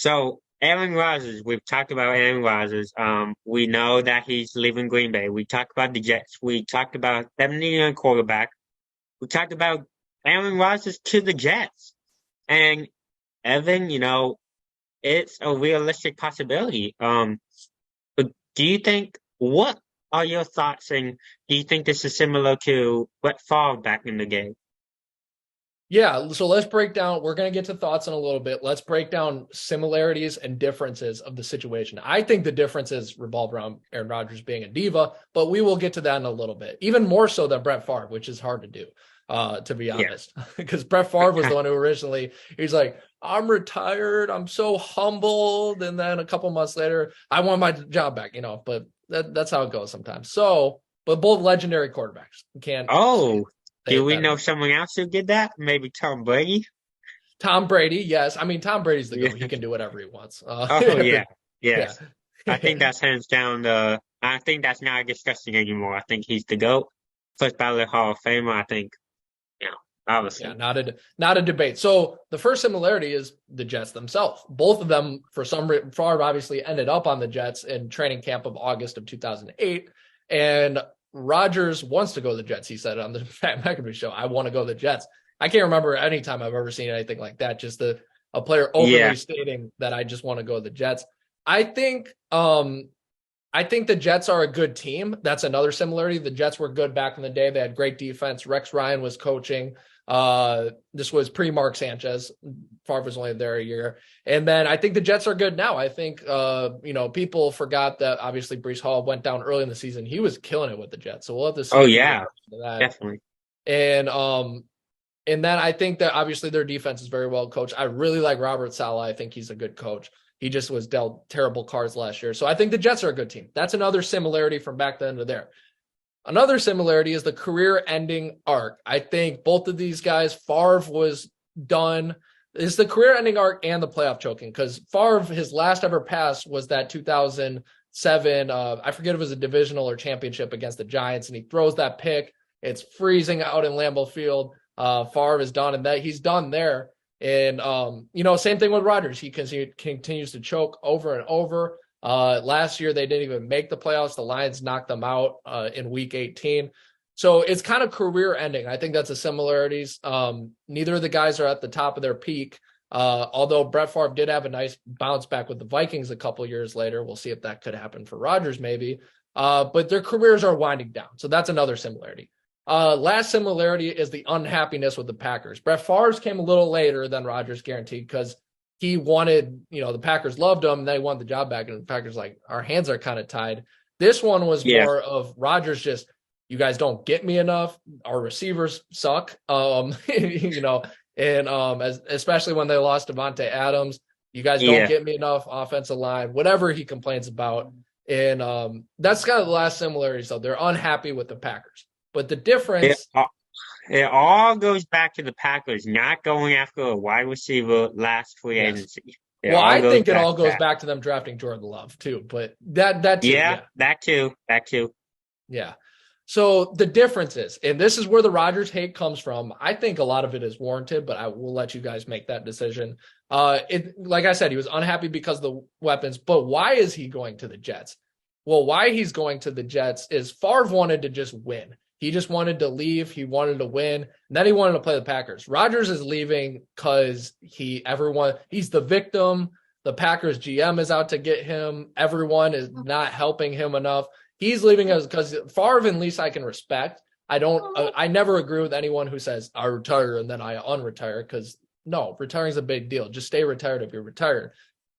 So Aaron Rodgers, we've talked about Aaron Rodgers. We know that he's leaving Green Bay. We talked about the Jets. We talked about them needing a quarterback. We talked about Aaron Rodgers to the Jets. And Evan, it's a realistic possibility. But do you think what are your thoughts, and do you think this is similar to Brett Favre back in the day? Yeah, so let's break down. We're going to get to thoughts in a little bit. Let's break down similarities and differences of the situation. I think the differences revolve around Aaron Rodgers being a diva, but we will get to that in a little bit. Even more so than Brett Favre, which is hard to do, to be Yeah. honest, because Brett Favre was the one who originally, he's like, I'm retired. I'm so humbled. And then a couple months later, I want my job back, but that's how it goes sometimes. So, but both legendary quarterbacks. You can't Oh, say do it we better. know someone else who did that? Maybe Tom Brady? Tom Brady, yes. I mean, Tom Brady's the Yeah. GOAT. He can do whatever he wants. Oh, yeah. Yeah. Yes. I think that's hands down I think that's not discussing anymore. I think he's the GOAT. First ballot Hall of Famer, I think, you know, Yeah, obviously. not a debate. So the first similarity is the Jets themselves. Both of them, for some reason, Favre obviously ended up on the Jets in training camp of August of 2008, and Rodgers wants to go to the Jets. He said on the Pat McAfee show, "I want to go to the Jets." I can't remember any time I've ever seen anything like that. Just a player Yeah. openly stating that I just want to go to the Jets. I think I think the Jets are a good team. That's another similarity. The Jets were good back in the day. They had great defense. Rex Ryan was coaching. This was pre-Mark Sanchez. Favre was only there a year. And then I think the Jets are good now. I think, people forgot that obviously Breece Hall went down early in the season. He was killing it with the Jets. So we'll have to see Oh, if he gets yeah. to that. Definitely. And then I think that obviously their defense is very well coached. I really like Robert Saleh. I think he's a good coach. He just was dealt terrible cards last year. So I think the Jets are a good team. That's another similarity from back then to there. Another similarity is the career-ending arc. I think both of these guys, Favre was done. It's the career-ending arc and the playoff choking, because Favre, his last ever pass was that 2007, I forget if it was a divisional or championship against the Giants, and he throws that pick. It's freezing out in Lambeau Field. Favre is done, and that he's done there. And, same thing with Rodgers. He continues to choke over and over. Last year, they didn't even make the playoffs. The Lions knocked them out in week 18. So it's kind of career ending. I think that's the similarities. Neither of the guys are at the top of their peak. Although Brett Favre did have a nice bounce back with the Vikings a couple years later. We'll see if that could happen for Rodgers maybe. But their careers are winding down. So that's another similarity. Last similarity is the unhappiness with the Packers. Brett Favre's came a little later than Rodgers, guaranteed, because he wanted, the Packers loved him, and they wanted the job back, and the Packers like, our hands are kind of tied. This one was Yeah. more of Rodgers just, you guys don't get me enough. Our receivers suck. Especially when they lost Devontae Adams, you guys don't Yeah. get me enough offensive line, whatever he complains about. And that's kind of the last similarity. So they're unhappy with the Packers. But the It, difference, a- it all goes back to the Packers not going after a wide receiver last free yes. agency. It Well, all I goes think it back all to goes that. back to them drafting Jordan Love too. But that too, Yeah, yeah. that too. That too. Yeah. So the difference is, and this is where the Rodgers hate comes from. I think a lot of it is warranted, but I will let you guys make that decision. Like I said, he was unhappy because of the weapons, but why is he going to the Jets? Well, why he's going to the Jets is Favre wanted to just win. He just wanted to leave. He wanted to win. And then he wanted to play the Packers. Rodgers is leaving because he's the victim. The Packers GM is out to get him. Everyone is not helping him enough. He's leaving us because Favre, at least I can respect. I never agree with anyone who says I retire and then I unretire, because no, retiring is a big deal. Just stay retired if you're retired.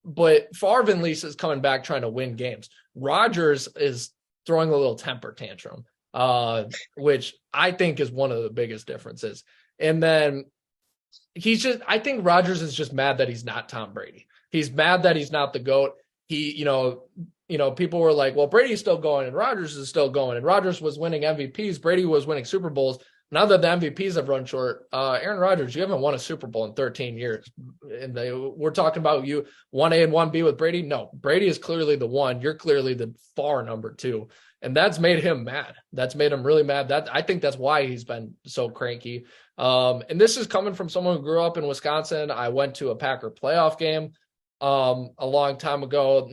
But Favre, at least, is coming back trying to win games. Rodgers is throwing a little temper tantrum, which I think is one of the biggest differences. And then I think Rodgers is just mad that he's not Tom Brady. He's mad that he's not the GOAT. People were like, well, Brady's still going and Rodgers is still going, and Rodgers was winning MVPs. Brady was winning Super Bowls. Now that the MVPs have run short, Aaron Rodgers, you haven't won a Super Bowl in 13 years. And we're talking about you 1A and 1B with Brady. No, Brady is clearly the one. You're clearly the far number two. And that's made him mad. That's made him really mad. I think that's why he's been so cranky. And this is coming from someone who grew up in Wisconsin. I went to a Packer playoff game. a long time ago.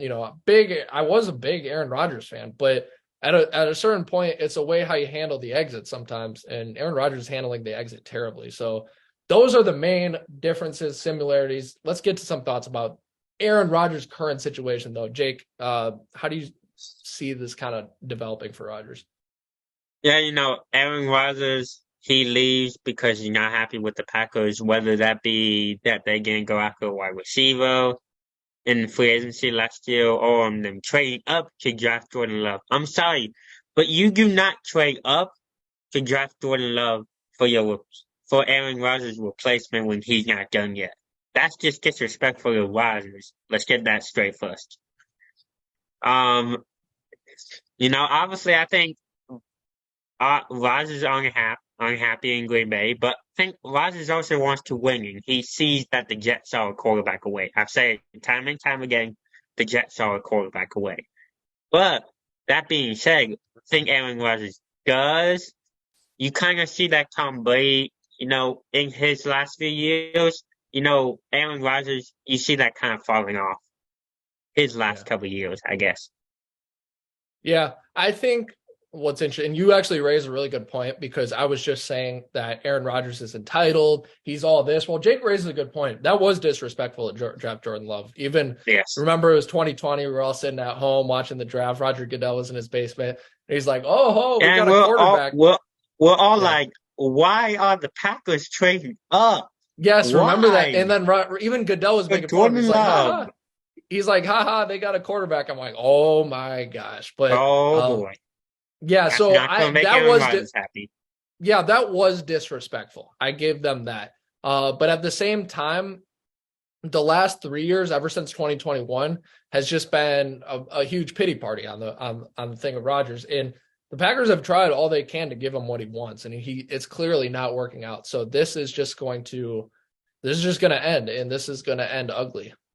I was a big Aaron Rodgers fan, but at a certain point, it's a way how you handle the exit sometimes, and Aaron Rodgers is handling the exit terribly. So those are the main differences, similarities. Let's get to some thoughts about Aaron Rodgers' current situation, though. Jake, how do you see this kind of developing for Rodgers? Yeah, Aaron Rodgers, he leaves because he's not happy with the Packers, whether that be that they didn't go after a wide receiver in free agency last year or them trading up to draft Jordan Love. I'm sorry, but you do not trade up to draft Jordan Love for Aaron Rodgers' replacement when he's not done yet. That's just disrespectful to Rodgers. Let's get that straight first. Obviously, I think Rodgers is unhappy in Green Bay, but I think Rodgers also wants to win, and he sees that the Jets are a quarterback away. I've said it time and time again, the Jets are a quarterback away. But that being said, I think Aaron Rodgers does. You kind of see that Tom Brady, in his last few years, Aaron Rodgers, you see that kind of falling off his last couple of years, I guess. Yeah, I think what's interesting, and you actually raised a really good point, because I was just saying that Aaron Rodgers is entitled. He's all this. Well, Jake raises a good point. That was disrespectful to draft Jordan Love. Even remember, it was 2020. We were all sitting at home watching the draft. Roger Goodell was in his basement. And he's like, we got a quarterback. We're all like, why are the Packers trading up? Yes, why? Remember that. And then even Goodell was making fun of him. He's like, ha. He's like, haha, they got a quarterback. I'm like, oh my gosh. But boy. Yeah, That's so happy. Yeah, that was disrespectful. I give them that. But at the same time, the last 3 years, ever since 2021, has just been a huge pity party on the thing of Rodgers. And the Packers have tried all they can to give him what he wants, and it's clearly not working out. So this is just going to end, and this is going to end ugly.